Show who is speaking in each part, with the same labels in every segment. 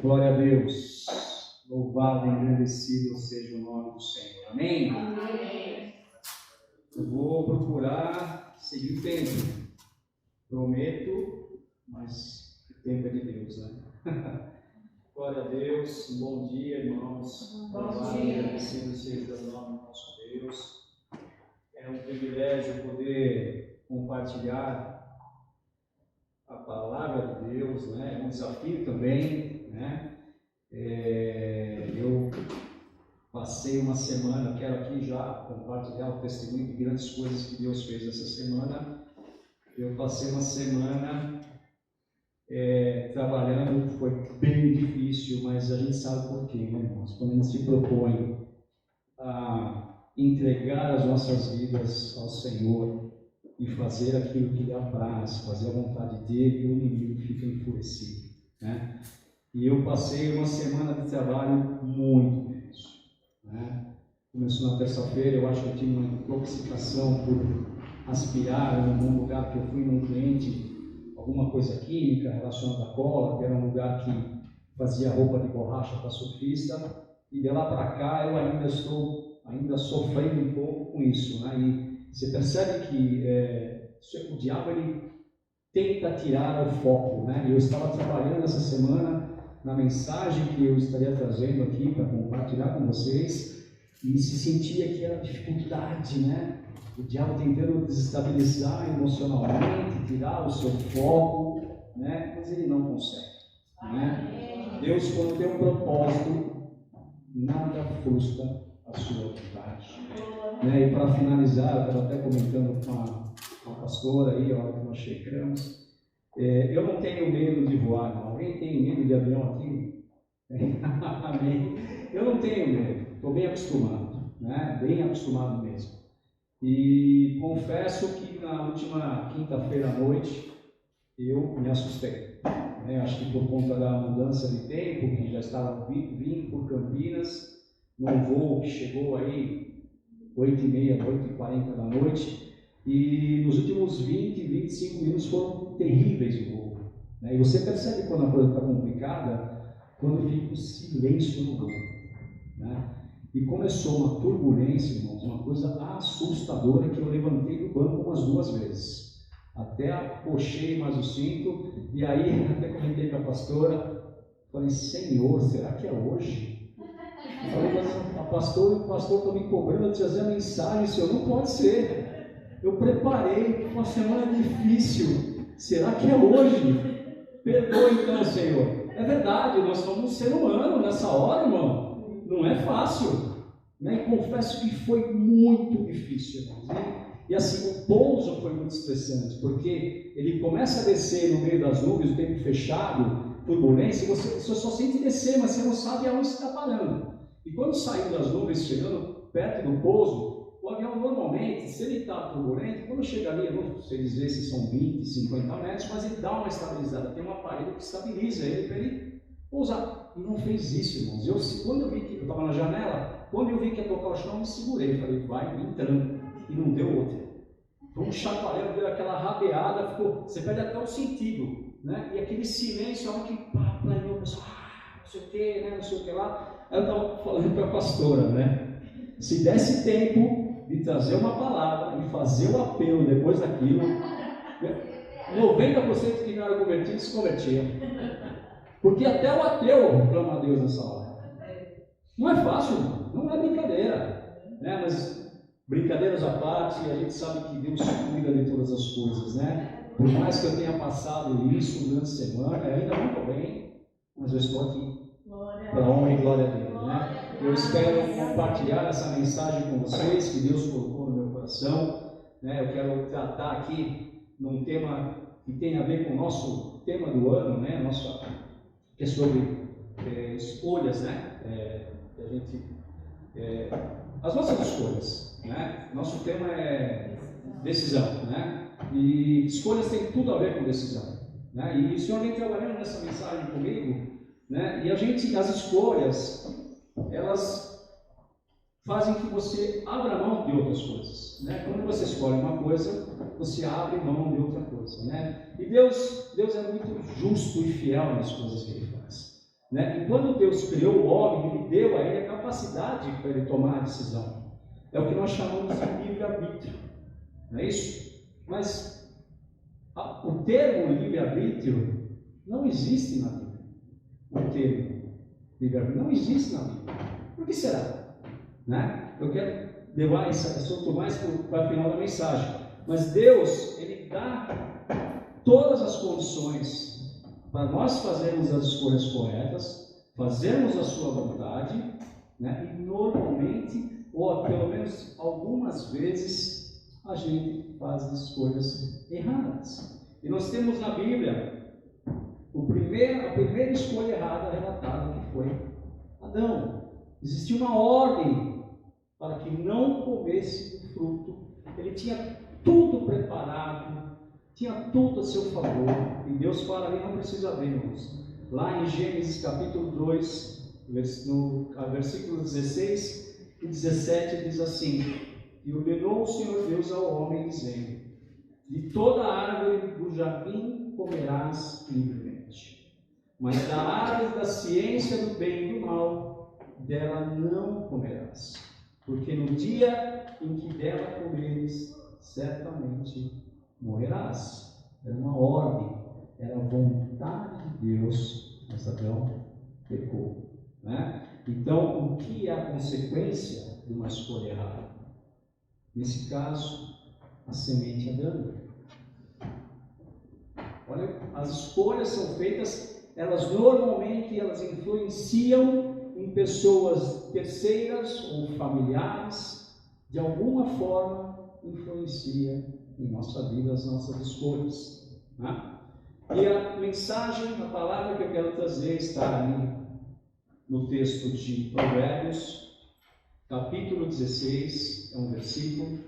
Speaker 1: Glória a Deus. Louvado e engrandecido seja o nome do Senhor. Amém?
Speaker 2: Amém.
Speaker 1: Eu vou procurar seguir o tempo. Prometo, mas o tempo é de Deus, né? Glória a Deus. Bom dia, irmãos. Louvado e engrandecido seja o nome do nosso Deus. É um privilégio poder compartilhar a palavra de Deus, né? É um desafio também, né? Eu passei uma semana, quero aqui já compartilhar o testemunho de grandes coisas que Deus fez essa semana. Eu passei uma semana trabalhando, foi bem difícil, mas a gente sabe por quê, né, irmãos? Quando a gente se propõe a entregar as nossas vidas ao Senhor e fazer aquilo que lhe apraz, fazer a vontade dele, o inimigo fica enfurecido, né? E eu passei uma semana de trabalho muito difícil, né? Começou na terça-feira, eu acho que eu tive uma intoxicação por aspirar em algum lugar que eu fui num cliente, alguma coisa química relacionada à cola, que era um lugar que fazia roupa de borracha para surfista, e de lá para cá eu ainda estou sofrendo um pouco com isso, né? E você percebe que o diabo ele tenta tirar o foco, né? Eu estava trabalhando essa semana na mensagem que eu estaria trazendo aqui para compartilhar com vocês, e se sentia que era dificuldade, né? O diabo tentando desestabilizar emocionalmente, tirar o seu foco, né? Mas ele não consegue, né? Deus, quando tem um propósito, nada frustra a sua vontade, né? E para finalizar, eu estava até comentando com a pastora aí, a hora que nós chegamos, eu não tenho medo de voar, não. Alguém tem medo de avião aqui? Amém. Eu não tenho medo, estou bem acostumado, né? Bem acostumado mesmo. E confesso que na última quinta-feira à noite eu me assustei, né? Acho que por conta da mudança de tempo, que já estava vindo por Campinas, num voo que chegou aí 8h30, 8h40 da noite, e nos últimos 20, 25 minutos foram terríveis no voo, né? E você percebe quando a coisa está complicada, quando fica o silêncio no voo, né? E começou uma turbulência, irmãos, uma coisa assustadora, que eu levantei do banco umas 2 vezes, até puxei mais o cinto, e aí até comentei com a pastora, falei, Senhor, será que é hoje? Eu falei, mas o pastor está me cobrando de trazer a mensagem, Senhor, não pode ser. Eu preparei uma semana difícil, será que é hoje? Perdoa então, Senhor. É verdade, nós somos um ser humano nessa hora, irmão. Não é fácil, né? E confesso que foi muito difícil, né? E assim, o pouso foi muito estressante, porque ele começa a descer no meio das nuvens, o tempo fechado, turbulência, e você só sente descer, mas você não sabe aonde você está parando. E quando saiu das nuvens, chegando perto do pouso, o avião normalmente, se ele está turbulento, quando chega ali, eu não sei dizer se são 20, 50 metros, mas ele dá uma estabilizada, tem um aparelho que estabiliza ele para ele pousar. E não fez isso, irmãos. Quando eu vi que eu estava na janela, quando eu vi que ia tocar o chão, eu me segurei, falei, vai entrando, e não deu outra. Foi um chacoalhão, deu aquela rabeada, você perde até o sentido, né? E aquele silêncio, a hora que pá, planeou, o pessoal, não sei o que, né? Não sei o que lá. Aí eu estava falando para a pastora, né? Se desse tempo de trazer uma palavra e fazer o apelo depois daquilo, 90% que não era convertido se convertia. Porque até o ateu clama a Deus nessa hora. Não é fácil, não é brincadeira, né? Mas brincadeiras à parte, a gente sabe que Deus cuida de todas as coisas, né? Por mais que eu tenha passado isso durante a semana, ainda não estou bem, mas eu estou aqui. Para a honra e glória a Deus, né? Eu espero compartilhar essa mensagem com vocês, que Deus colocou no meu coração, né? Eu quero tratar aqui num tema que tem a ver com o nosso tema do ano, né? Que é sobre escolhas, né? A gente, as nossas escolhas, né? Nosso tema é decisão, né? E escolhas têm tudo a ver com decisão, né? E o Senhor vem trabalhando nessa mensagem comigo, né? E as escolhas, elas fazem que você abra mão de outras coisas, né? Quando você escolhe uma coisa, você abre mão de outra coisa, né? E Deus é muito justo e fiel nas coisas que Ele faz. né? E quando Deus criou o homem, Ele deu a ele a capacidade para ele tomar a decisão. É o que nós chamamos de livre-arbítrio, não é isso? Mas o termo livre-arbítrio não existe na Bíblia. O termo livre-arbítrio não existe na Bíblia. Por que será? Né? Eu quero levar esse assunto mais para o final da mensagem. Mas Deus, Ele dá todas as condições para nós fazermos as escolhas corretas, fazermos a sua vontade, né? E normalmente, ou pelo menos algumas vezes, a gente faz escolhas erradas. E nós temos na Bíblia a primeira escolha errada relatada, que foi Adão. Existia uma ordem para que não comesse o fruto. Ele tinha tudo preparado, tinha tudo a seu favor, e Deus fala ali, não precisa ver, irmãos. Lá em Gênesis capítulo 2, no versículo 16 e 17, diz assim: E ordenou o Senhor Deus ao homem, dizendo: De toda árvore do jardim comerás livremente, mas da árvore da ciência do bem e do mal, dela não comerás, porque no dia em que dela comeres, certamente morrerás. Era uma ordem, era a vontade de Deus, mas Adão pecou, né? Então, o que é a consequência de uma escolha errada? Nesse caso, a semente adâmica. Olha, as escolhas são feitas, elas normalmente influenciam em pessoas terceiras ou familiares, de alguma forma influencia em nossa vida, as nossas escolhas, né? E a mensagem, a palavra que eu quero trazer está ali no texto de Provérbios, capítulo 16, é um versículo,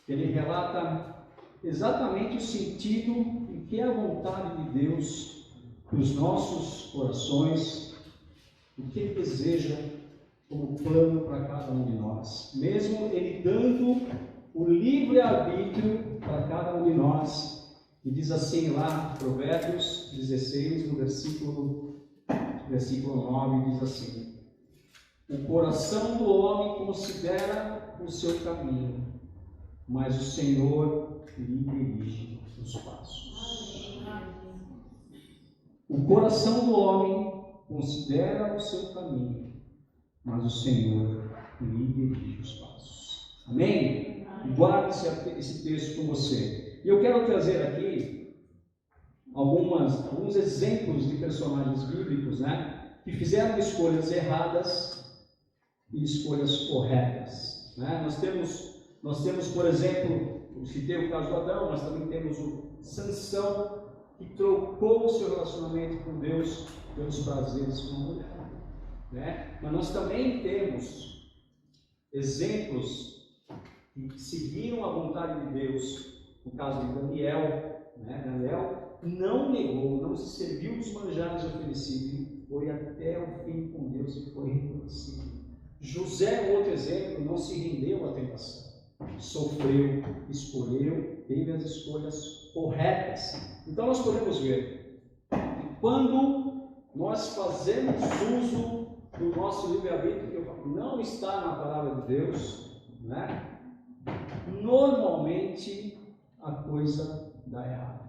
Speaker 1: ele relata exatamente o sentido e que é a vontade de Deus para os nossos corações, o que Ele deseja como plano para cada um de nós, mesmo Ele dando o livre-arbítrio para cada um de nós. E diz assim lá, Provérbios 16, no versículo 9, diz assim: O coração do homem considera o seu caminho, mas o Senhor lhe dirige os passos. O coração do homem considera o seu caminho, mas o Senhor lhe dirige os passos. Amém? Guarde esse texto com você. E eu quero trazer aqui alguns exemplos de personagens bíblicos, né, que fizeram escolhas erradas e escolhas corretas, né? Nós temos, por exemplo, eu citei o caso do Adão, mas também temos o Sansão, que trocou o seu relacionamento com Deus pelos prazeres com a mulher, né? Mas nós também temos exemplos que seguiram a vontade de Deus. No caso de Daniel, né? Daniel não negou, não se serviu dos manjares oferecidos, foi até o fim com Deus e foi reconhecido. José, outro exemplo, não se rendeu à tentação, sofreu, escolheu, teve as escolhas corretas. Então nós podemos ver que quando nós fazemos uso do nosso livre-arbítrio, que não está na palavra de Deus, né? Normalmente a coisa dá errado.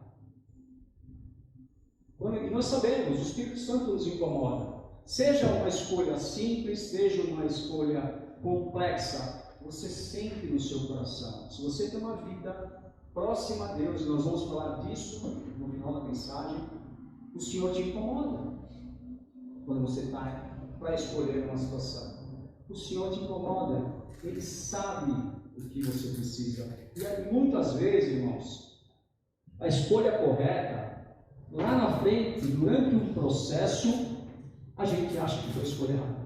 Speaker 1: E nós sabemos, o Espírito Santo nos incomoda. Seja uma escolha simples, seja uma escolha complexa, você sente no seu coração. Se você tem uma vida próxima a Deus, e nós vamos falar disso no final da mensagem, o Senhor te incomoda quando você está para escolher uma situação. O Senhor te incomoda, Ele sabe o que você precisa. E muitas vezes, irmãos, a escolha correta, lá na frente, durante um processo, a gente acha que foi a escolha errada.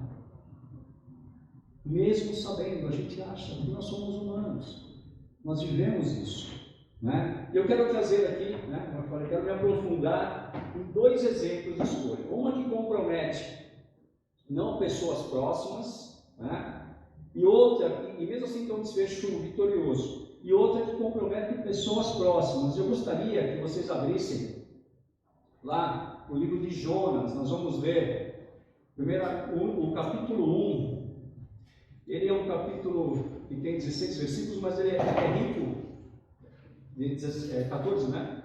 Speaker 1: Mesmo sabendo, a gente acha que nós somos humanos. Nós vivemos isso, né? E eu quero trazer aqui, né, como eu falei, quero me aprofundar em dois exemplos de escolha. Uma que compromete não pessoas próximas, né? E outra, e mesmo assim tem um desfecho vitorioso. E outra que compromete pessoas próximas. Eu gostaria que vocês abrissem lá o livro de Jonas, nós vamos ver o capítulo 1. Ele é um capítulo que tem 16 versículos, mas ele é rico, 14, né?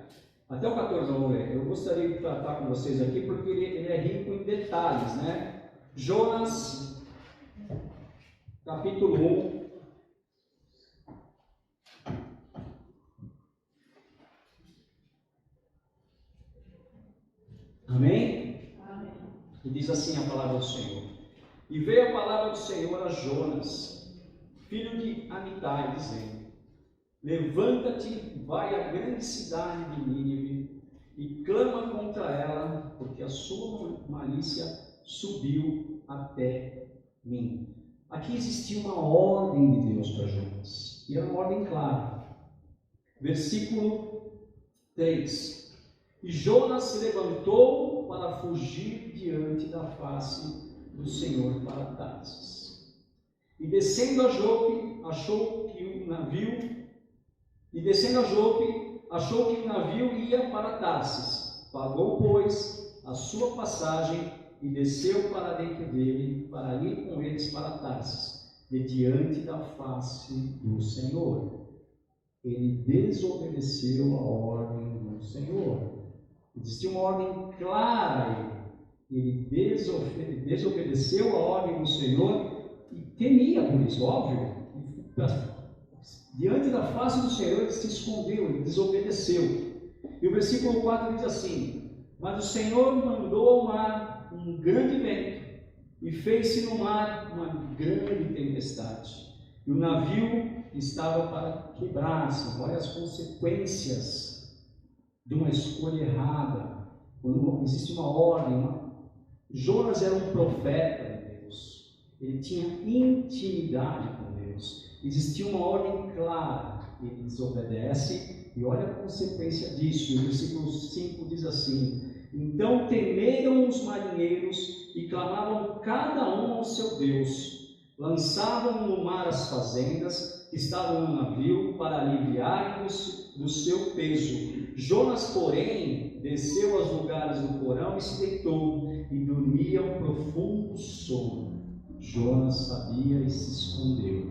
Speaker 1: Até o 14 vamos ler. Eu gostaria de tratar com vocês aqui, porque ele é rico em detalhes, né? Jonas, capítulo 1. Amém? Amém. E diz assim a palavra do Senhor. E veio a palavra do Senhor a Jonas, filho de Amitai, dizendo: levanta-te, vai à grande cidade de Nínive e clama contra ela, porque a sua malícia subiu até mim. Aqui existia uma ordem de Deus para Jonas, e era uma ordem clara. Versículo 3. E Jonas se levantou para fugir diante da face do Senhor para Tarsis. E descendo a Jope, achou que o navio ia para Tarsis. Pagou, pois, a sua passagem e desceu para dentro dele, para ir com eles para Tarsis, de diante da face do Senhor. Ele desobedeceu a ordem do Senhor. Existia uma ordem clara a ele. Ele desobedeceu a ordem do Senhor e temia por isso, óbvio. Diante da face do Senhor ele se escondeu, ele desobedeceu. E o versículo 4 diz assim: mas o Senhor mandou ao mar um grande vento e fez-se no mar uma grande tempestade. E o navio estava para quebrar-se. Olha as consequências de uma escolha errada. Quando existe uma ordem. Jonas era um profeta de Deus. Ele tinha intimidade com Deus. Existia uma ordem clara. Ele desobedece e olha a consequência disso. E o versículo 5 diz assim: então temeram os marinheiros e clamavam cada um ao seu Deus. Lançavam no mar as fazendas que estavam no navio para aliviarem-nos do seu peso. Jonas, porém, desceu aos lugares do porão e se deitou, e dormia um profundo sono. Jonas sabia e se escondeu.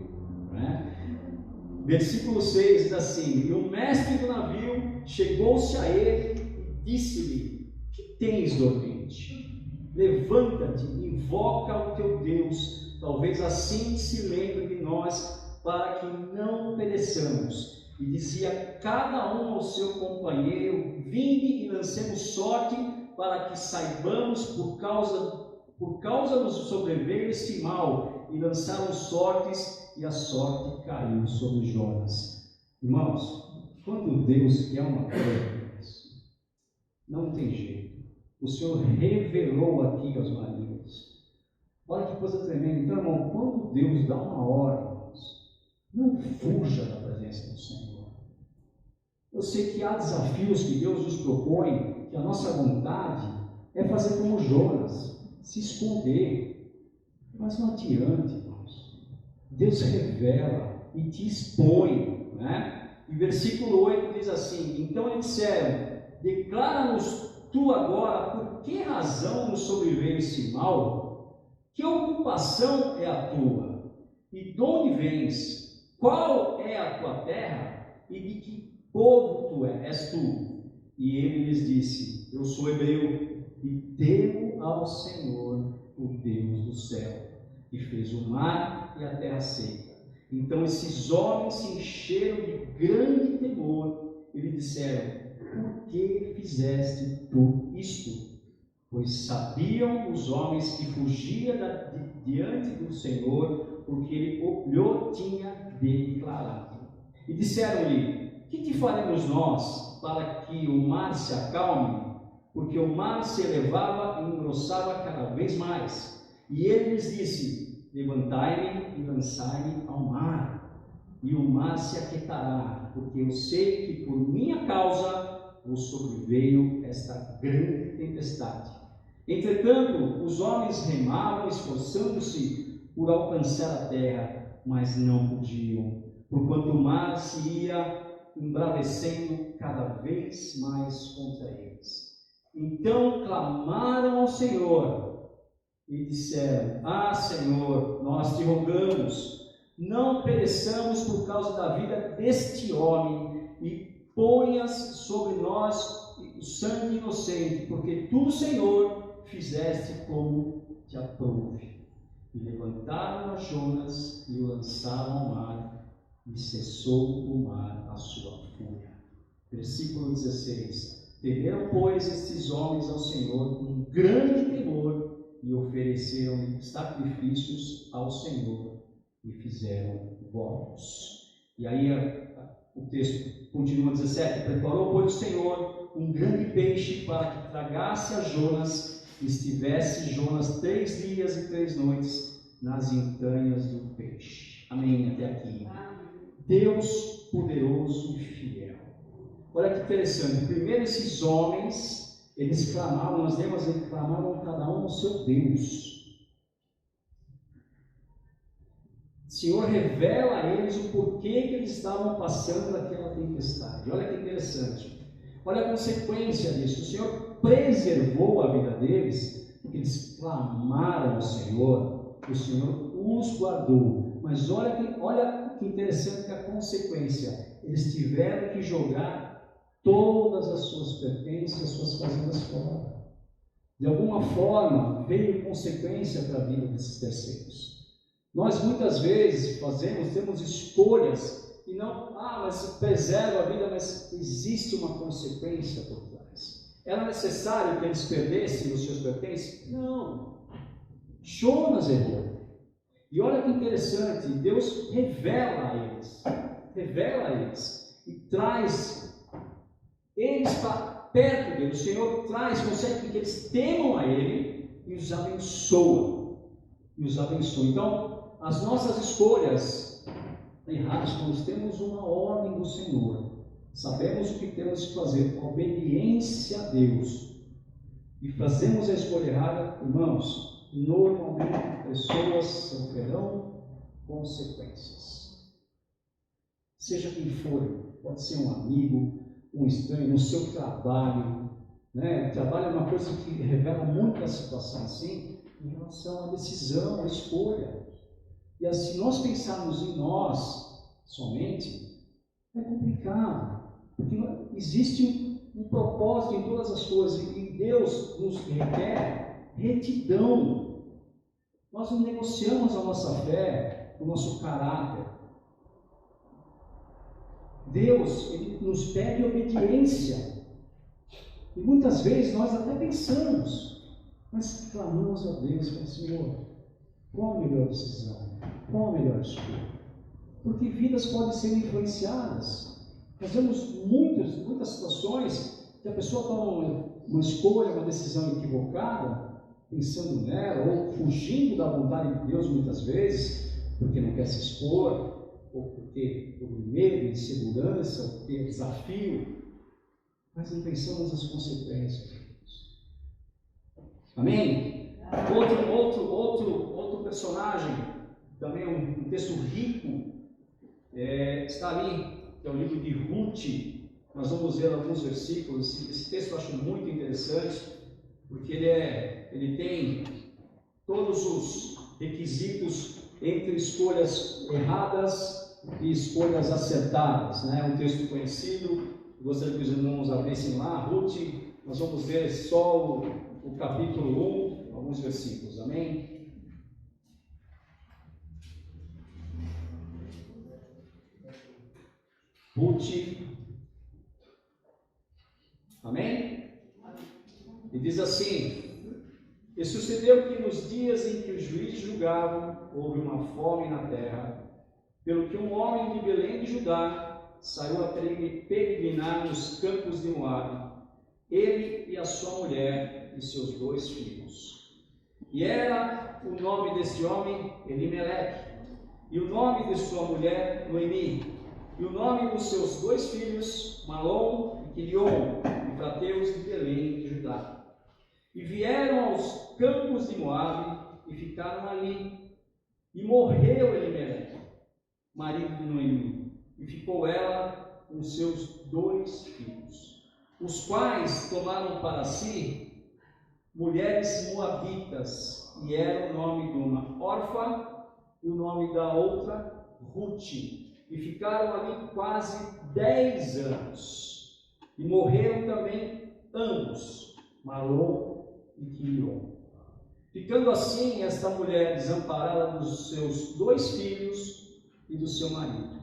Speaker 1: Né? Versículo 6 diz assim: e o mestre do navio chegou-se a ele e disse-lhe: que tens, dormente? Levanta-te, invoca o teu Deus, talvez assim se lembre de nós, para que não pereçamos. E dizia cada um ao seu companheiro: vinde e lancemos sorte, para que saibamos por causa nos sobreveio este mal. E lançaram sortes, e a sorte caiu sobre Jonas. Irmãos, quando Deus quer uma coisa, não tem jeito. O Senhor revelou aqui aos marinheiros. Olha que coisa tremenda. Então, irmão, quando Deus dá uma ordem, não fuja da presença do Senhor. Eu sei que há desafios que Deus nos propõe, que a nossa vontade é fazer como Jonas, se esconder. Mas não adianta, irmãos. Deus revela e te expõe, né? E versículo 8 diz assim: então lhe disseram: declara-nos tu agora por que razão nos sobreveio esse mal? Que ocupação é a tua? E de onde vens? Qual é a tua terra? E de que povo tu és tu? E ele lhes disse: eu sou hebreu e temo ao Senhor, o Deus do céu, que fez o mar e a terra seca. Então esses homens se encheram de grande temor e lhe disseram: por que fizeste tu isto? Pois sabiam os homens que fugia diante do Senhor, porque ele lhe tinha declarado. E disseram-lhe: que te faremos nós para que o mar se acalme? Porque o mar se elevava e engrossava cada vez mais. E ele lhes disse: levantai-me e lançai-me ao mar, e o mar se aquietará, porque eu sei que por minha causa vos sobreveio esta grande tempestade. Entretanto, os homens remavam, esforçando-se por alcançar a terra, mas não podiam, porquanto o mar se ia embravecendo cada vez mais contra eles. Então clamaram ao Senhor e disseram: Ah, Senhor, nós te rogamos, não pereçamos por causa da vida deste homem, e ponhas sobre nós o sangue inocente, porque tu, Senhor, fizeste como te aprouve. E levantaram a Jonas e o lançaram ao mar, e cessou o mar a sua fúria. Versículo 16. Temeram, pois, estes homens ao Senhor com grande temor, e ofereceram sacrifícios ao Senhor, e fizeram votos. E aí o texto continua 17. Preparou, pois, o Senhor um grande peixe para que tragasse a Jonas, e estivesse Jonas 3 dias e 3 noites nas entranhas do peixe. Amém, até aqui. Deus poderoso e fiel. Olha que interessante, primeiro esses homens, eles clamavam, nós lemos, eles clamavam cada um ao seu Deus. O Senhor revela a eles o porquê que eles estavam passando daquela tempestade. Olha que interessante. Olha a consequência disso. O Senhor preservou a vida deles, porque eles clamaram ao Senhor, o Senhor os guardou. Mas olha que interessante que a consequência. Eles tiveram que jogar todas as suas pertences, as suas fazendas fora. De alguma forma, veio consequência para a vida desses terceiros. Nós muitas vezes temos escolhas, e não, mas preserva a vida, mas existe uma consequência por trás. Era necessário que eles perdessem os seus pertences? Não. Jonas errou. E olha que interessante, Deus revela a eles, e traz eles para perto dele. O Senhor consegue que eles temam a Ele e os abençoa. Então, as nossas escolhas erradas, nós temos uma ordem do Senhor. Sabemos o que temos que fazer, obediência a Deus. E fazemos a escolha errada, irmãos, normalmente pessoas sofrerão consequências. Seja quem for, pode ser um amigo, um estranho, no seu trabalho, né? O trabalho é uma coisa que revela muito a situação assim, em relação à decisão, à escolha. E assim, se nós pensarmos em nós somente, é complicado, porque existe um propósito em todas as coisas, e Deus nos requer retidão. Nós não negociamos a nossa fé, o nosso caráter. Deus, Ele nos pede obediência. E muitas vezes nós até pensamos, mas clamamos a Deus, falamos: Senhor, qual a melhor decisão? Qual a melhor escolha? Porque vidas podem ser influenciadas. Nós vemos muitas situações que a pessoa toma uma escolha, uma decisão equivocada, pensando nela, ou fugindo da vontade de Deus muitas vezes, porque não quer se expor, ou por medo, insegurança, ou por ter desafio, mas não pensamos nas consequências. Amém? Outro personagem, também um texto rico, está ali, que é o livro de Ruth. Nós vamos ler alguns versículos. Esse texto eu acho muito interessante, porque ele tem todos os requisitos entre escolhas erradas e escolhas acertadas, né? Um texto conhecido. Gostaria que os irmãos abrissem lá, Ruth. Nós vamos ler só o capítulo 1, alguns versículos. Amém? Ruth. Amém? E diz assim: e sucedeu que nos dias em que os juízes julgavam, houve uma fome na terra, pelo que um homem de Belém de Judá saiu a peregrinar nos campos de Moabe, ele e a sua mulher e seus 2 filhos. E era o nome desse homem Elimeleque, e o nome de sua mulher Noemi, e o nome dos seus 2 filhos Malom e Quilion, frateus de Belém de Judá. E vieram aos campos de Moabe e ficaram ali. E morreu Elimeleque, marido de Noemi, e ficou ela com seus 2 filhos. os quais tomaram para si mulheres moabitas, e era o nome de uma Orfa e o nome da outra Ruth, e ficaram ali quase 10 anos, e morreram também ambos, Malom e Quilion. Ficando assim esta mulher desamparada dos seus 2 filhos e do seu marido.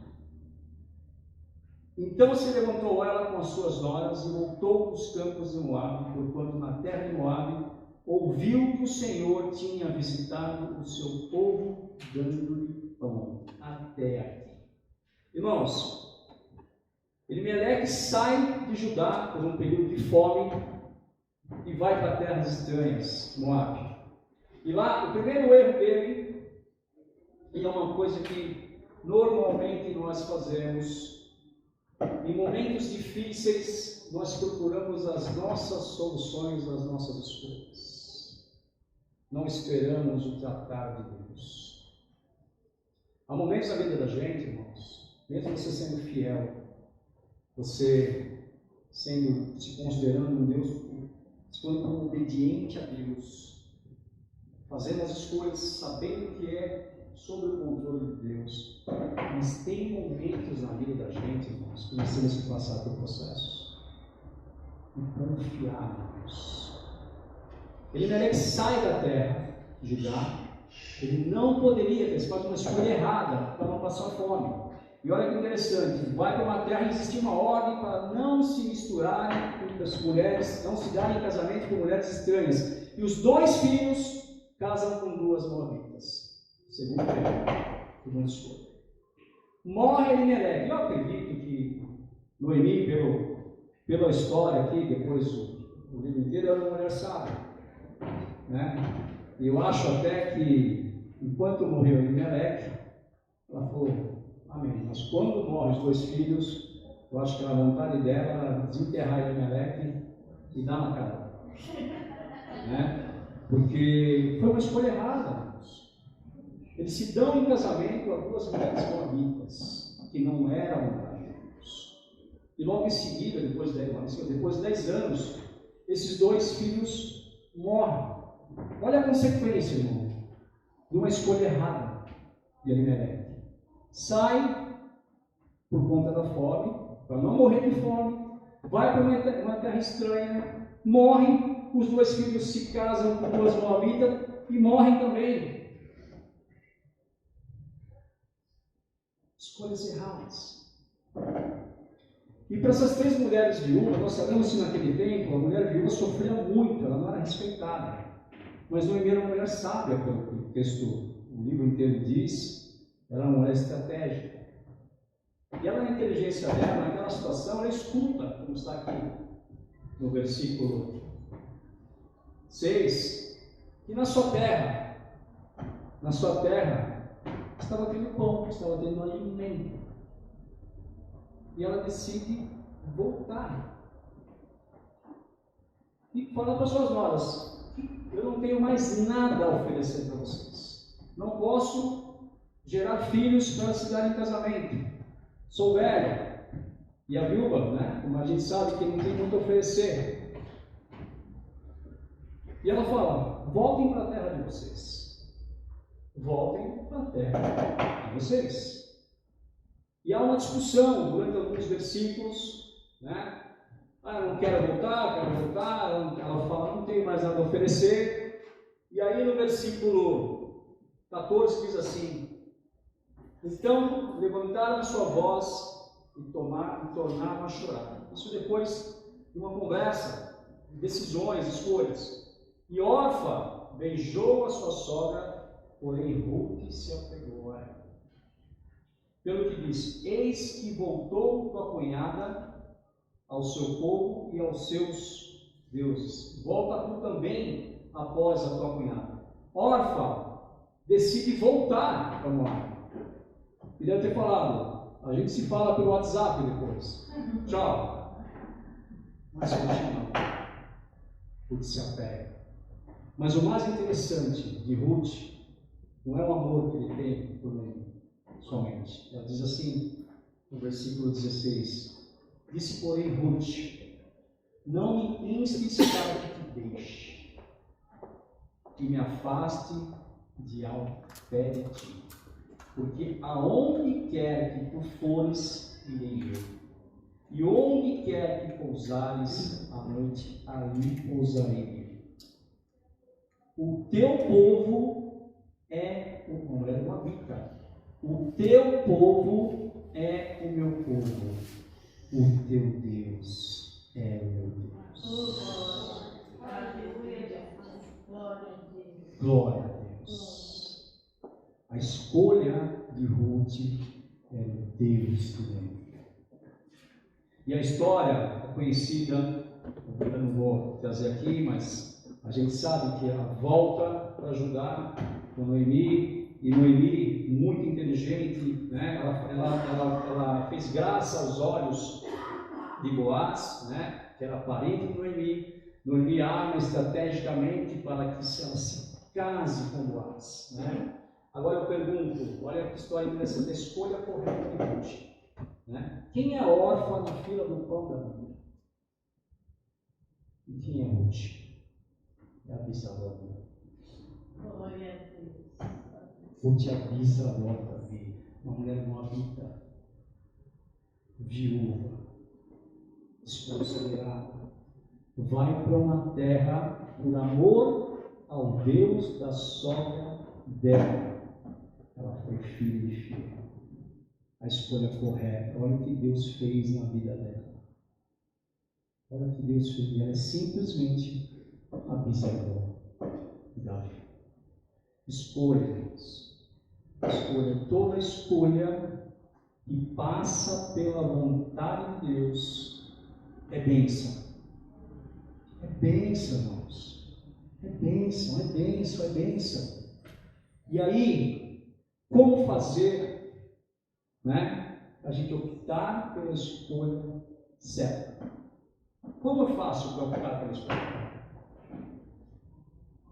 Speaker 1: Então se levantou ela com as suas noras e voltou para os campos de Moabe, porquanto na terra de Moabe ouviu que o Senhor tinha visitado o seu povo, dando-lhe pão até aqui. Irmãos, Elimeleque sai de Judá por um período de fome e vai para terras estranhas, Moabe. E lá, o primeiro erro dele, e é uma coisa que normalmente nós fazemos, em momentos difíceis, nós procuramos as nossas soluções, as nossas escolhas. Não esperamos o tratar de Deus. Há momentos na vida da gente, irmãos, mesmo você sendo fiel, você se considerando um Deus, se colocando obediente a Deus, fazendo as escolhas, sabendo que é sob o controle de Deus. Mas tem momentos na vida da gente, irmãos, que nós temos que passar por processos e confiar em Deus. Elimeleque sai da terra de Judá. Ele não poderia ter feito uma escolha errada para não passar fome. E olha que interessante, vai para uma terra e existe uma ordem para não se misturarem com as mulheres, não se darem casamento com mulheres estranhas. E os 2 filhos casam com 2 moabitas. Segundo escolha. Morre Elimeleque. Eu acredito que Noemi, pela história aqui, depois o livro inteiro, era uma mulher sábia. Né? E eu acho até que, enquanto morreu Elimeleque, ela falou, amém. Mas quando morrem os 2 filhos, eu acho que a vontade dela era desenterrar Elimeleque e dar na cara. Né? Porque foi uma escolha errada. Eles se dão em casamento a 2 mulheres moabitas, que não eram vontade de Deus. E logo em seguida, depois de 10 anos, esses 2 filhos morrem. Olha a consequência, irmão, de uma escolha errada de Elimeleque. Sai por conta da fome, para não morrer de fome, vai para uma terra estranha, morre, os 2 filhos se casam com 2 moabitas e morrem também. Escolhas erradas. E para essas 3 mulheres viúvas, nós sabemos que naquele tempo a mulher viúva sofria muito, ela não era respeitada. Mas Noemi era uma mulher sábia, pelo que o texto, o livro inteiro diz, ela era uma mulher estratégica. E ela, na inteligência dela, naquela situação, ela escuta, como está aqui no versículo 6, que na sua terra, estava tendo pão, estava tendo alimento. E ela decide voltar. E fala para suas noras, eu não tenho mais nada a oferecer para vocês. Não posso gerar filhos para se dar em casamento. Sou velha. E a viúva, né? Como a gente sabe que não tem muito a oferecer. E ela fala, voltem para a terra de vocês. Voltem para a terra de vocês. E há uma discussão durante alguns versículos, né? Eu não quero voltar, ela fala, não tenho mais nada a oferecer. E aí no versículo 14 diz assim, então levantaram a sua voz e tornaram a chorar. Isso depois de uma conversa, decisões, escolhas. E Orfa beijou a sua sogra, porém Ruth se apegou a ela. Pelo que diz, eis que voltou tua cunhada ao seu povo e aos seus deuses. Volta tu também após a tua cunhada. Orfa decide voltar para Moab. E deve ter falado, a gente se fala pelo WhatsApp depois. Tchau. Mas continua. Ruth se apega. Mas o mais interessante de Ruth não é o amor que ele tem por ele somente. Ela diz assim, no versículo 16, disse porém Ruth, não me instes para que te deixe, e me afaste de ao pé de ti. Porque aonde quer que tu fores, irei eu. E onde quer que pousares à noite, ali pousarei. O teu povo é o mulher do habita. O teu povo é o meu povo. O teu Deus é o meu Deus. Glória a Deus. A escolha de Ruth é o Deus que vem. E a história é conhecida, eu não vou trazer aqui, mas a gente sabe que ela volta para ajudar com Noemi, e Noemi, muito inteligente, né? ela fez graça aos olhos de Boaz, né? Que era parente de Noemi. Noemi arma estrategicamente para que ela se case com Boaz, né? Agora eu pergunto, olha que história interessante, a escolha correta de Ruth. Né? Quem é órfã na fila do pão da Bíblia? E quem é Ruth? É a bisavó dela.
Speaker 2: Glória a Deus.
Speaker 1: Ruth é a bisavó de Davi, uma mulher moabita, viúva, desconsiderada, vai para uma terra por amor ao Deus da sogra dela. Ela foi filha de filha. A escolha correta. Olha o que Deus fez na vida dela. Olha o que Deus fez. Ela é simplesmente a bisavó de Davi. Escolha, Deus. Escolha. Toda escolha que passa pela vontade de Deus é bênção. É bênção, irmãos. É bênção, é bênção, é bênção. E aí, como fazer, né? A gente optar pela escolha certa. Como eu faço para optar pela escolha?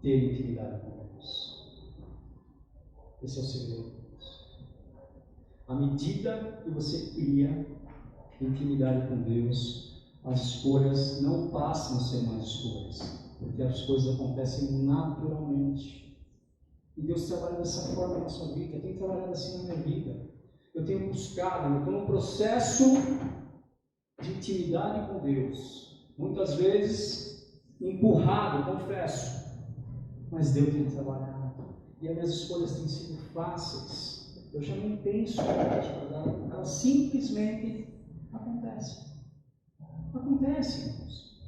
Speaker 1: Ter intimidade com Deus. Esse é o segredo de Deus. À medida que você cria intimidade com Deus, as escolhas não passam a ser mais escolhas, porque as coisas acontecem naturalmente. E Deus trabalha dessa forma na sua vida. Eu tenho trabalhado assim na minha vida. Eu tenho buscado, eu estou num processo de intimidade com Deus. Muitas vezes empurrado, confesso. Mas Deus tem trabalhado. E as minhas escolhas têm sido fáceis. Eu já nem penso em elas simplesmente acontecem. Acontece, irmãos.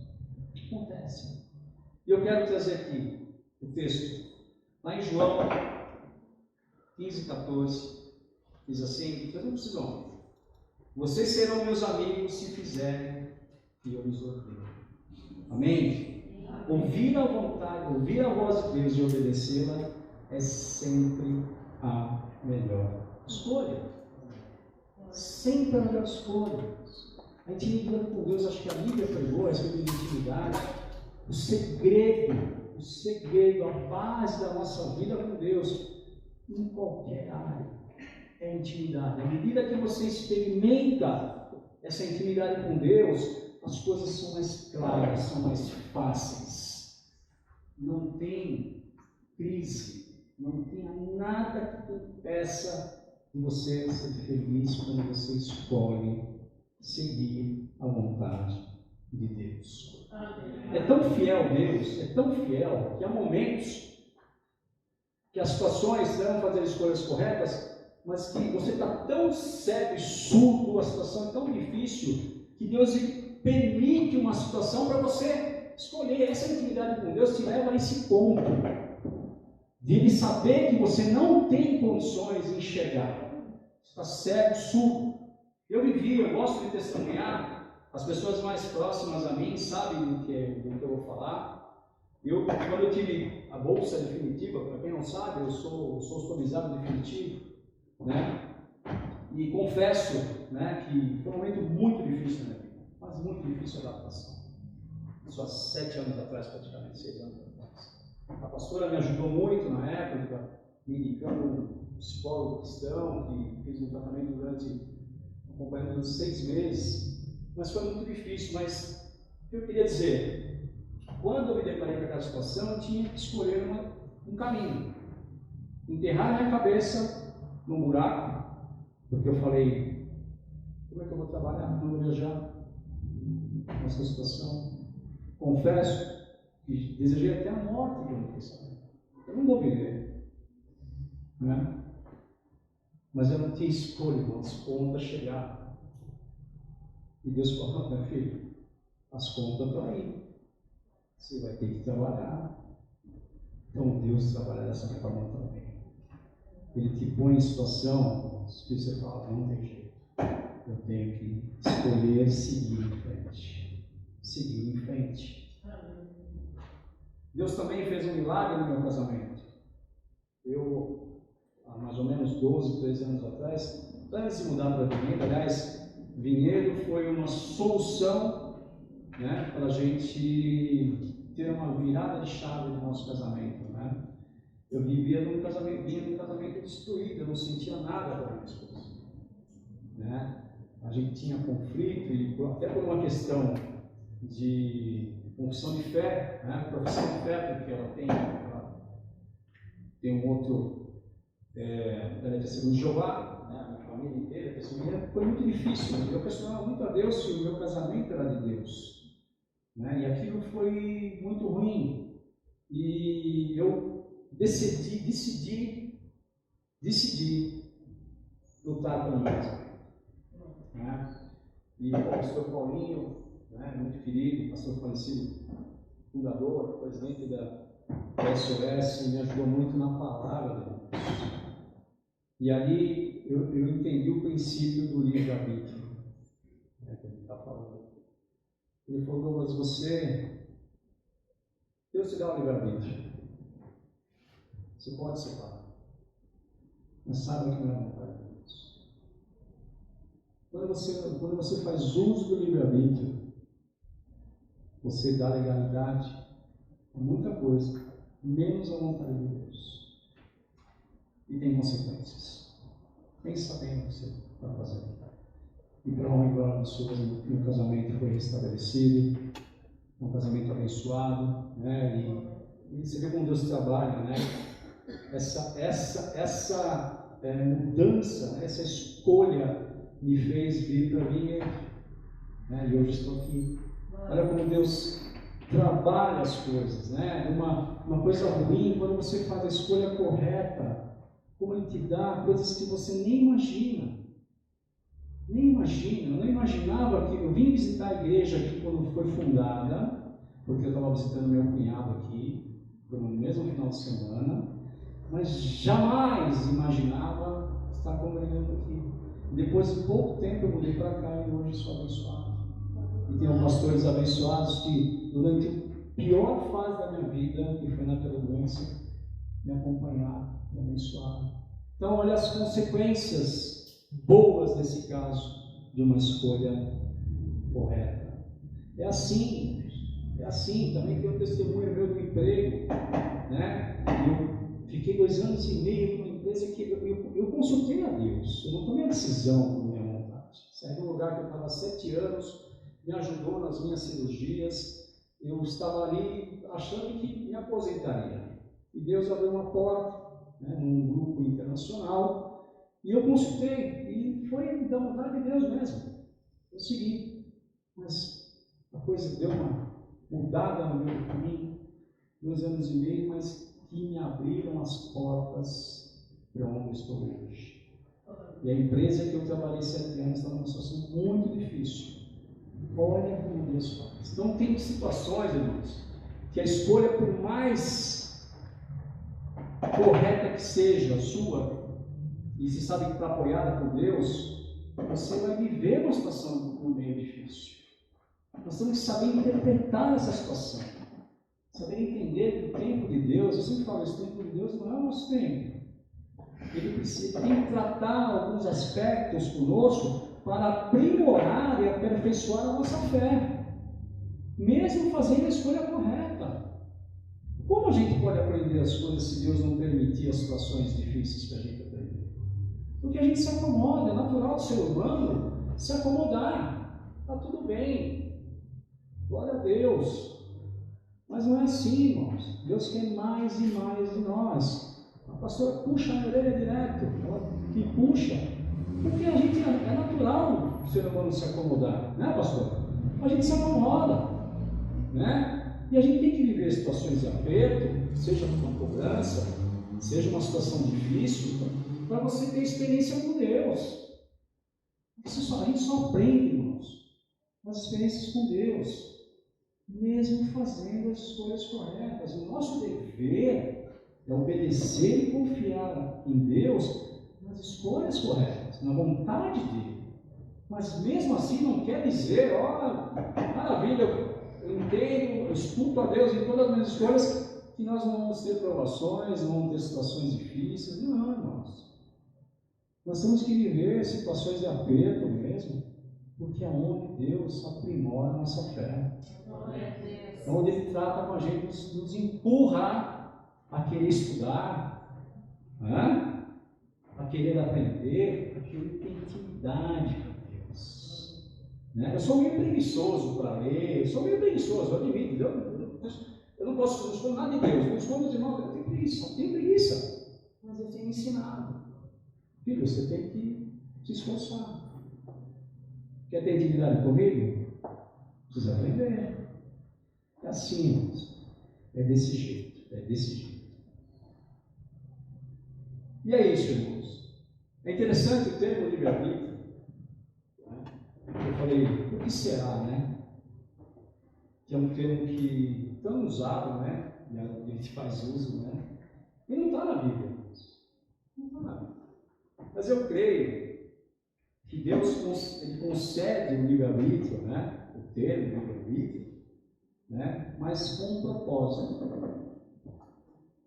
Speaker 1: Acontece. E eu quero trazer aqui o texto. Lá em João 15, 14, diz assim, vocês não precisam. Vocês serão meus amigos se fizerem o que eu lhes ordeno. Amém? Ouvir a vontade, ouvir a voz de Deus e obedecê-la é sempre a melhor escolha. Sempre a melhor escolha. A intimidade com Deus, acho que a Bíblia pregou a respeito de intimidade. O segredo, a base da nossa vida com Deus, em qualquer área, é a intimidade. À medida que você experimenta essa intimidade com Deus, as coisas são mais claras, são mais fáceis. Não tem crise, não tem nada que impeça de você ser feliz quando você escolhe seguir a vontade de Deus. É tão fiel Deus, é tão fiel, que há momentos que as situações devem fazer escolhas corretas, mas que você está tão cego e surdo, a situação é tão difícil, que Deus permite uma situação para você escolher. Essa intimidade com Deus te leva a esse ponto de Ele saber que você não tem condições de enxergar, está cego, surdo. Eu gosto de testemunhar, as pessoas mais próximas a mim sabem do que eu vou falar. Quando eu tive a bolsa definitiva, para quem não sabe, eu sou customizado definitivo, né? E confesso, né, que foi um momento muito difícil na minha vida, mas muito difícil a adaptação. Isso há 7 anos atrás, praticamente 6 anos atrás. A pastora me ajudou muito na época, me indicando um psicólogo cristão que fez um tratamento acompanhando durante 6 meses, mas foi muito difícil. Mas O que eu queria dizer? Quando eu me deparei com aquela situação, eu tinha que escolher um caminho. Enterrar minha cabeça num buraco, porque eu falei, como é que eu vou trabalhar? Não vou viajar nessa situação. Confesso que desejei até a morte quando eu fiquei sabendo. Eu não vou viver. Né? Mas eu não tinha escolha, as contas chegaram. E Deus falou, meu filho, as contas estão aí. Você vai ter que trabalhar. Então Deus trabalha dessa forma também. Ele te põe em situação que você fala, não tem jeito. Eu tenho que escolher seguir em frente. Seguir em frente. Deus também fez um milagre no meu casamento. Eu, há mais ou menos 12, 13 anos atrás, antes de mudar para Vinhedo, aliás, Vinhedo foi uma solução, né, para a gente ter uma virada de chave no nosso casamento. Né? Eu vinha de um casamento destruído, eu não sentia nada para minha esposa. Né? A gente tinha conflito, e até por uma questão de confissão de fé, né? Profissão de fé, porque ela tem um outro, ela é testemunha de Jeová, né? A minha família inteira é testemunha. Foi muito difícil, eu questionava muito a Deus se o meu casamento era de Deus. Né? E aquilo foi muito ruim. E eu decidi lutar pelo meu casamento. Né? E o pastor Paulinho, né, muito querido, pastor falecido, fundador, presidente da SOS, me ajudou muito na palavra de Deus. E ali eu entendi o princípio do livre-arbítrio, né, que ele está falando. Ele falou, Douglas, Deus te dá o livre-arbítrio. Você pode separar, mas saiba que não é vontade de Deus. Quando você faz uso do livre-arbítrio, você dá legalidade a muita coisa, menos a vontade de Deus. E tem consequências. Pensa bem no que você está fazendo. E para honra e glória de Deus, meu casamento foi restabelecido, um casamento abençoado, né? E você vê como Deus trabalha, né? Essa mudança, essa escolha me fez vir para mim, né? E hoje estou aqui. Olha como Deus trabalha as coisas, né? Uma coisa ruim, quando você faz a escolha correta, como Ele te dá coisas que você nem imagina. Nem imagina. Eu não imaginava que eu vim visitar a igreja aqui quando foi fundada, porque eu estava visitando meu cunhado aqui, foi no mesmo final de semana, mas jamais imaginava estar congregando aqui. Depois de pouco tempo eu mudei para cá e hoje sou abençoado. E tenho pastores abençoados que durante a pior fase da minha vida, que foi naquela doença, me acompanharam, me abençoaram. Então olha as consequências boas nesse caso de uma escolha correta. É assim, também tem um testemunho meu do emprego, né? Eu fiquei 2 anos e meio numa empresa que eu consultei a Deus, eu não tomei a decisão por minha vontade. Saí de um lugar que eu estava há 7 anos, me ajudou nas minhas cirurgias, eu estava ali achando que me aposentaria. E Deus abriu uma porta, né, num grupo internacional, e eu consultei, e foi da vontade de Deus mesmo. Eu segui, mas a coisa deu uma mudada no meu caminho, 2 anos e meio, mas que me abriram as portas para onde eu estou hoje. E a empresa que eu trabalhei 7 anos estava numa situação muito difícil. Olha como Deus faz. Então tem situações, irmãos, que a escolha, por mais correta que seja a sua, e se sabe que está apoiada por Deus, você vai viver uma situação no meio difícil. Nós temos que saber interpretar essa situação, saber entender que o tempo de Deus, eu sempre falo, esse tempo de Deus não é o nosso tempo. Ele tem que tratar alguns aspectos conosco para aprimorar e aperfeiçoar a nossa fé, mesmo fazendo a escolha correta. Como a gente pode aprender as coisas se Deus não permitir as situações difíceis para a gente aprender? Porque a gente se acomoda, é natural do ser humano se acomodar, está tudo bem. Glória a Deus. Mas não é assim, irmãos. Deus quer mais e mais de nós. A pastora puxa a orelha direto, ela que puxa, porque a gente é natural o ser humano se acomodar, né, pastor? A gente se acomoda, né? E a gente tem que viver situações de aperto, seja uma cobrança, seja uma situação difícil, para você ter experiência com Deus. A gente só aprende, irmãos, com as experiências com Deus, mesmo fazendo as escolhas corretas. O nosso dever é obedecer e confiar em Deus nas escolhas corretas, na vontade dele. Mas mesmo assim não quer dizer, ó, maravilha, eu entendo, eu escuto a Deus em todas as minhas escolhas, que nós não vamos ter provações, não vamos ter situações difíceis. Não, irmãos. Nós temos que viver situações de aperto mesmo, porque é onde Deus aprimora a nossa fé. É onde Ele trata com a gente, nos empurra a querer estudar, né? A querer aprender, a querer ter intimidade com Deus. Né? Eu sou meio preguiçoso para ler, eu admito. Eu não posso esconder nada de Deus, não escondo os irmãos, eu tenho preguiça, mas eu tenho ensinado. Filho, você tem que se esforçar. Quer ter intimidade comigo? Precisa aprender. É assim, irmãos. É desse jeito. E é isso, irmãos. É interessante o termo livre-arbítrio. Eu falei, o que será, né? Que é um termo que tão usado, né? E a gente faz uso, né? E não está na Bíblia, irmãos. Não está na Bíblia. Mas eu creio que Deus ele concede o livre-arbítrio, né? O termo livre-arbítrio, né? Mas com um propósito,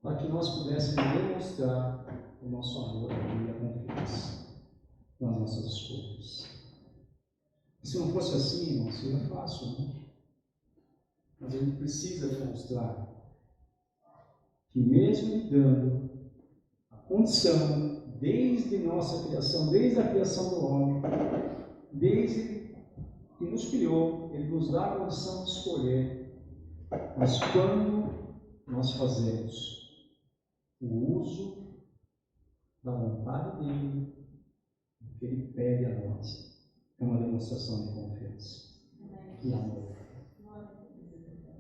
Speaker 1: para que nós pudéssemos demonstrar o nosso amor e a confiança nas nossas escolhas. Se não fosse assim, irmão, seria fácil, né? Mas a gente precisa demonstrar que mesmo lhe dando a condição, desde nossa criação, desde a criação do homem, desde que nos criou, Ele nos dá a condição de escolher. Mas quando nós fazemos o uso da vontade dEle, do que Ele pede a nós, é uma demonstração de confiança e amor.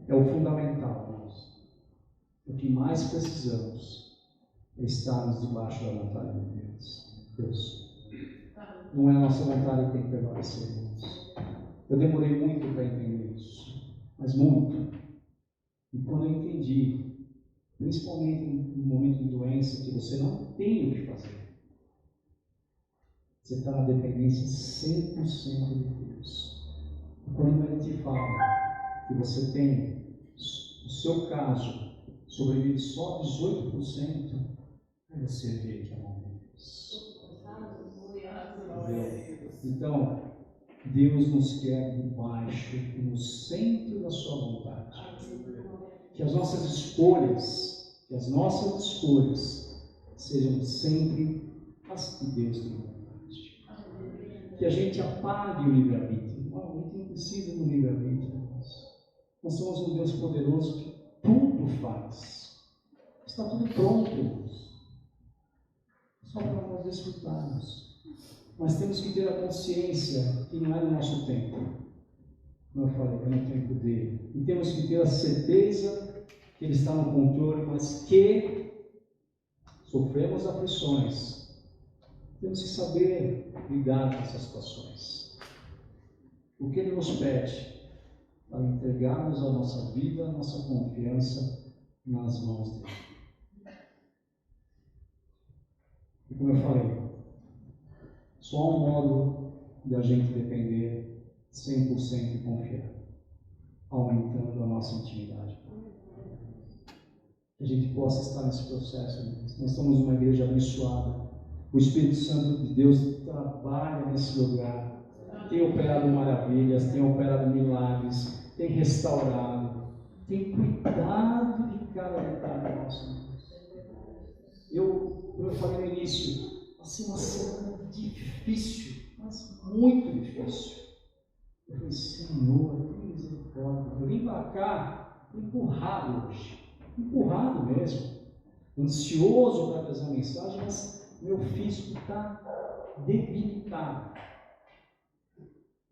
Speaker 1: É o fundamental, irmãos. O que mais precisamos é estarmos debaixo da vontade de Deus. Não é a nossa vontade que tem que prevalecer, irmãos. Eu demorei muito para entender isso, mas muito. E quando eu entendi, principalmente no momento de doença, que você não tem o que fazer, você está na dependência 100% de Deus. Quando Ele te fala que você tem o seu caso sobrevive só 18%, aí você vê que é a mão de Deus. Então, Deus nos quer debaixo, no centro da sua vontade. Que as nossas escolhas sejam sempre as que Deus tem vontade. Que a gente apague o livre-arbítrio. Não, a gente não precisa do livre-arbítrio. Nós somos um Deus poderoso que tudo faz. Está tudo pronto, irmãos. Só para nós desfrutarmos. Mas temos que ter a consciência que não é no nosso tempo. Como eu falei, é no tempo dele. E temos que ter a certeza que ele está no controle, mas que sofremos aflições. Temos que saber lidar com essas situações. O que ele nos pede? Para entregarmos a nossa vida, a nossa confiança nas mãos dele. E como eu falei, só há um modo de a gente depender 100% e confiar, aumentando a nossa intimidade. Que a gente possa estar nesse processo. Nós somos uma igreja abençoada. O Espírito Santo de Deus trabalha nesse lugar. Tem operado maravilhas, tem operado milagres, tem restaurado, tem cuidado de cada detalhe nosso. Como eu falei no início, assim, uma semana difícil, mas muito difícil. Eu falei, Senhor, tem misericórdia. misericórdia. Eu vim para cá empurrado hoje, empurrado mesmo, ansioso para trazer a mensagem, mas meu físico está debilitado.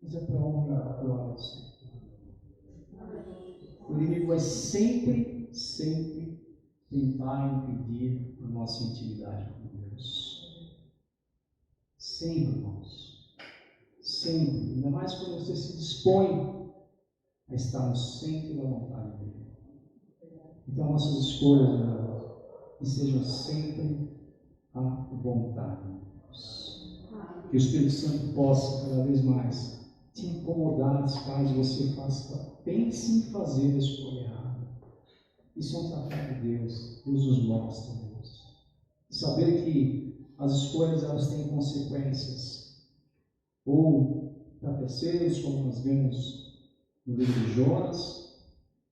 Speaker 1: Mas é para a honra e a glória do Senhor. O inimigo vai sempre tentar impedir a nossa intimidade com Deus. Sempre, irmãos. Sempre. Ainda mais quando você se dispõe a estar no centro da vontade dele. Então, nossas escolhas, irmãos, que sejam sempre a vontade de Deus. Que o Espírito Santo possa, cada vez mais, te incomodar caso você pense em fazer a escolha errada. Isso é um trabalho de Deus. Deus nos mostra, Deus. Saber que as escolhas elas têm consequências. Ou para terceiros, como nós vemos no livro de Jonas,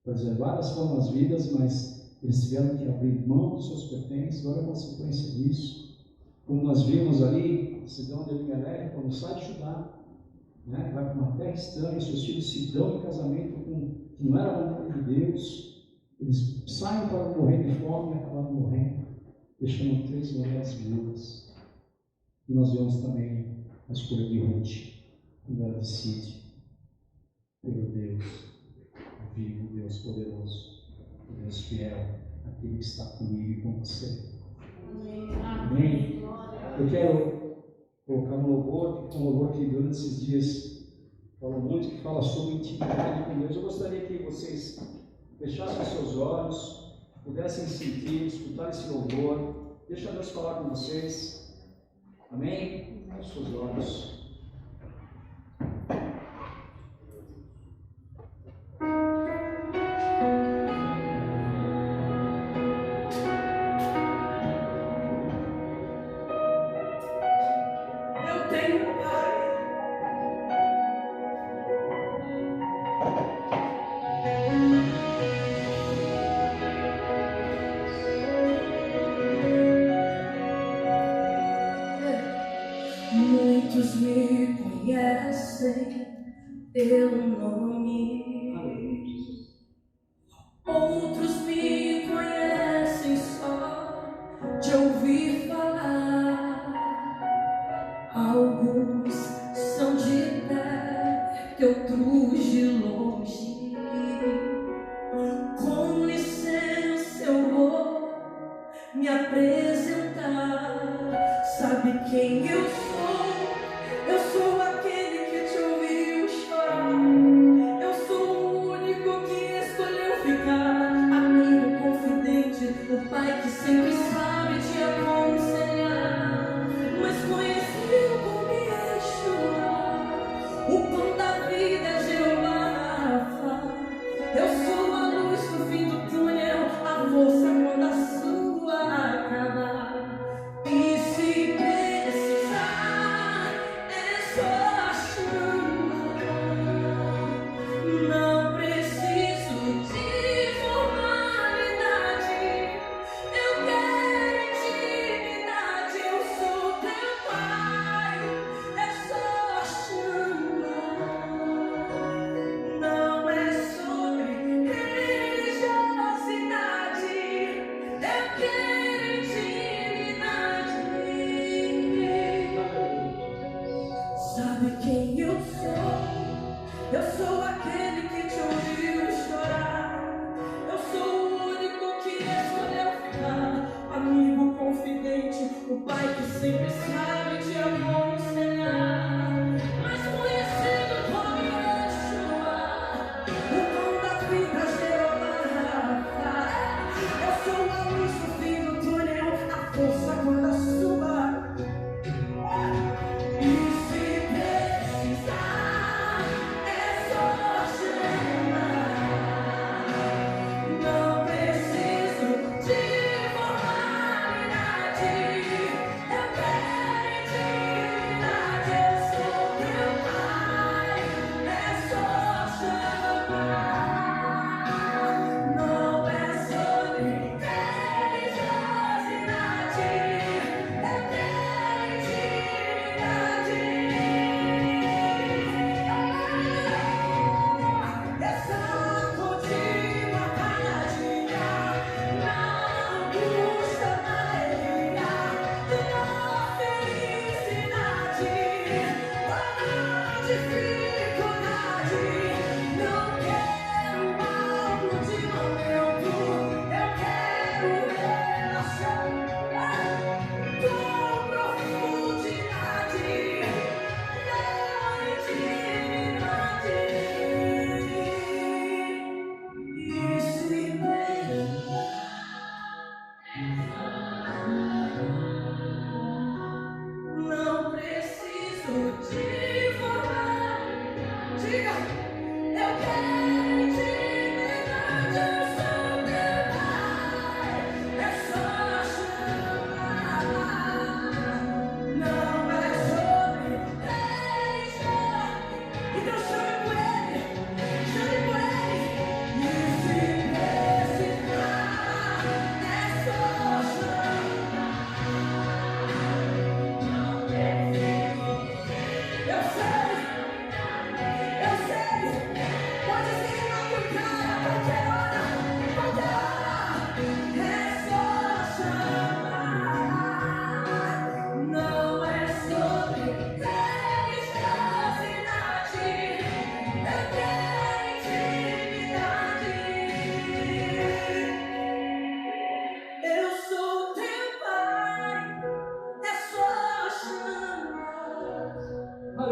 Speaker 1: preservadas foram as vidas, mas eles tiveram que abrir mão dos seus pertences. Olha a consequência disso. Como nós vimos ali, a cidade de Elimelec, quando sai de Judá, vai para uma terra estranha, seus filhos se dão em casamento com que não era a vontade de Deus, eles saem para morrer de fome e acabaram morrendo, deixando 3 mulheres viúvas. E nós vemos também a escolha de Ruth, quando ela decide pelo Deus vivo, Deus poderoso, Deus fiel, aquele que está comigo e com você. Amém? Eu quero colocar um louvor que durante esses dias fala muito, que fala sobre intimidade com Deus. Eu gostaria que vocês fechassem os seus olhos, pudessem sentir, escutar esse louvor. Deixa Deus falar com vocês. Amém? Feche seus olhos.
Speaker 3: Muitos me conhecem pelo nome, outros me conhecem só de ouvir falar. Alguns são de perto, outros de longe. Com licença eu vou me apresentar. Sabe quem eu sou? Eu sou aquele que te ouviu chorar. Eu sou o único que escolheu ficar. Amigo confidente, o pai que sempre sabe te aconselhar. Mas conhecido como Yeshua, o pão da vida é Jeová. Eu sou a luz no fim do túnel, a força quando a sua acabar. E se precisar, é só chamar. Não preciso de formalidade. Eu quero intimidade. Eu sou teu pai. É só chamar. Não é sobre religiosidade. Eu quero intimidade. Sabe quem eu sou? Eu sou aquele que te ouviu chorar. Eu sou o único que escolheu ficar. Amigo confidente, o pai que sempre sabe te aconselhar. Mas conhecido como Yeshua, o pão da vida Jeová. Eu sou a luz no fim do túnel, a força quando a sua. E se precisar, é só chamar. Não preciso de formalidade. Eu quero intimidade. Eu sou teu pai. É só chamar. Não é sobre religiosidade.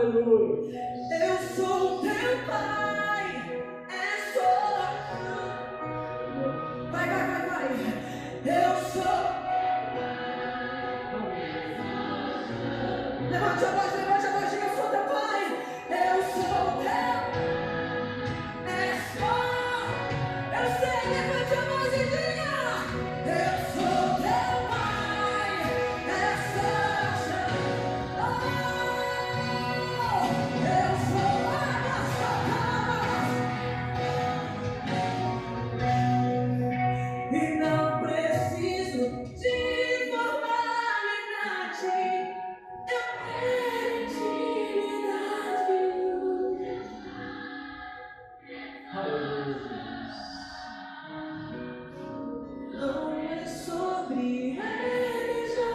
Speaker 1: Aleluia.
Speaker 3: Eu sou teu pai, é só. Vai. Eu sou. Levante a voz, diga: eu sou teu pai. Eu sou teu. É só. Eu sei, levante a voz e diga: eu sou teu pai. É só. Eu sou a e não preciso de formalidade. Eu quero intimidade. Não é sobre religiosidade.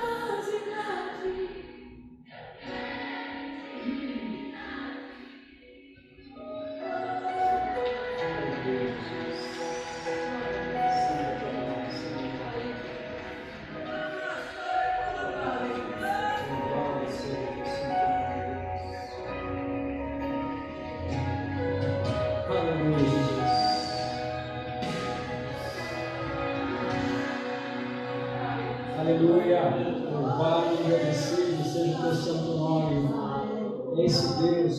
Speaker 1: Aleluia. Louvado e agradecido seja o teu santo nome. Esse Deus,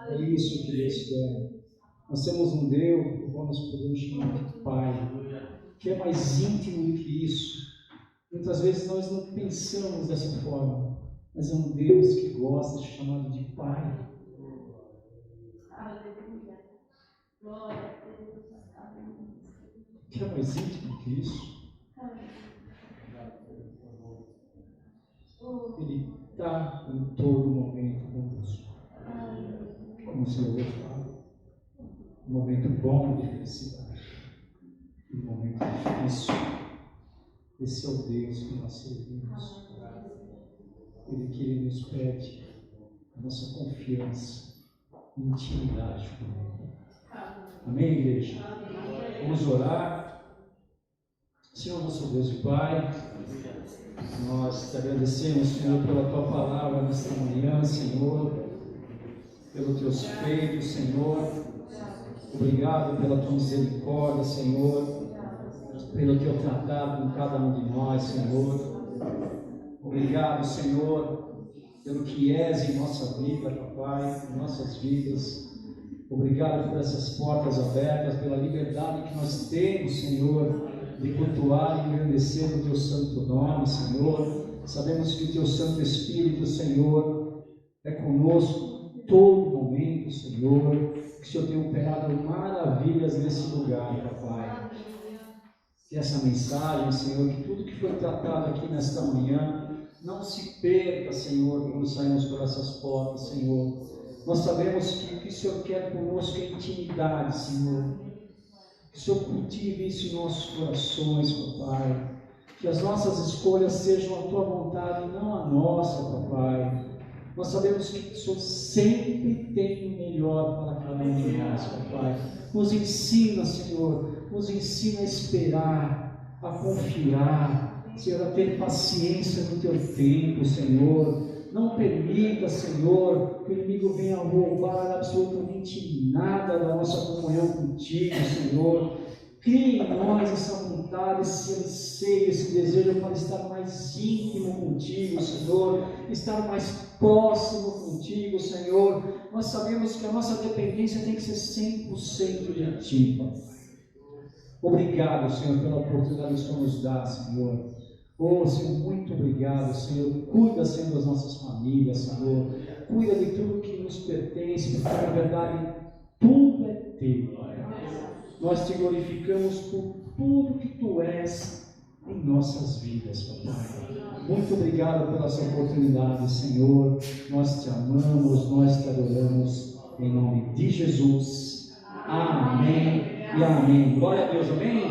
Speaker 1: é isso que Deus quer. Nós temos um Deus que nós podemos chamar de Pai, que é mais íntimo do que isso. Muitas vezes nós não pensamos dessa forma, mas é um Deus que gosta de ser chamado de Pai.
Speaker 2: Aleluia. Glória a Deus.
Speaker 1: Que é mais íntimo que isso. Ele está em todo momento conosco. Como o Senhor fala, um momento bom de felicidade, um momento difícil. Esse é o Deus que nós servimos. Ele que Ele nos pede a nossa confiança e intimidade com Ele. Amém, igreja? Vamos orar. Senhor, nosso Deus e Pai, nós te agradecemos, Senhor, pela Tua palavra nesta manhã, Senhor, pelos Teus feitos, Senhor. Obrigado pela Tua misericórdia, Senhor, pelo Teu tratado com cada um de nós, Senhor. Obrigado, Senhor, pelo que és em nossa vida, Papai, em nossas vidas. Obrigado por essas portas abertas, pela liberdade que nós temos, Senhor, de cultuar e engrandecer o Teu santo nome, Senhor. Sabemos que o Teu Santo Espírito, Senhor, é conosco em todo momento, Senhor. Que o Senhor tem operado maravilhas nesse lugar, Papai. Que essa mensagem, Senhor, que tudo que foi tratado aqui nesta manhã, não se perca, Senhor, quando saímos por essas portas, Senhor. Nós sabemos que o que o Senhor quer conosco é intimidade, Senhor. Que o Senhor cultive isso em nossos corações, Papai. Que as nossas escolhas sejam a Tua vontade e não a nossa, Papai. Nós sabemos que o Senhor sempre tem o melhor para cada um de nós, Papai. Nos ensina, Senhor, nos ensina a esperar, a confiar, Senhor, a ter paciência no Teu tempo, Senhor. Não permita, Senhor, que o inimigo venha roubar absolutamente nada da nossa comunhão contigo, Senhor. Crie em nós essa vontade, esse anseio, esse desejo para estar mais íntimo contigo, Senhor, estar mais próximo contigo, Senhor. Nós sabemos que a nossa dependência tem que ser 100% de Ti, Pai. Obrigado, Senhor, pela oportunidade que o Senhor nos dá, Senhor. Oh, Senhor, muito obrigado, Senhor. Cuida, Senhor, das nossas famílias, Senhor. Cuida de tudo que nos pertence, porque na verdade tudo é Teu, Pai. Nós Te glorificamos por tudo que Tu és em nossas vidas, Papai. Muito obrigado pela essa oportunidade, Senhor. Nós Te amamos, nós Te adoramos, em nome de Jesus. Amém e amém. Glória a Deus, amém.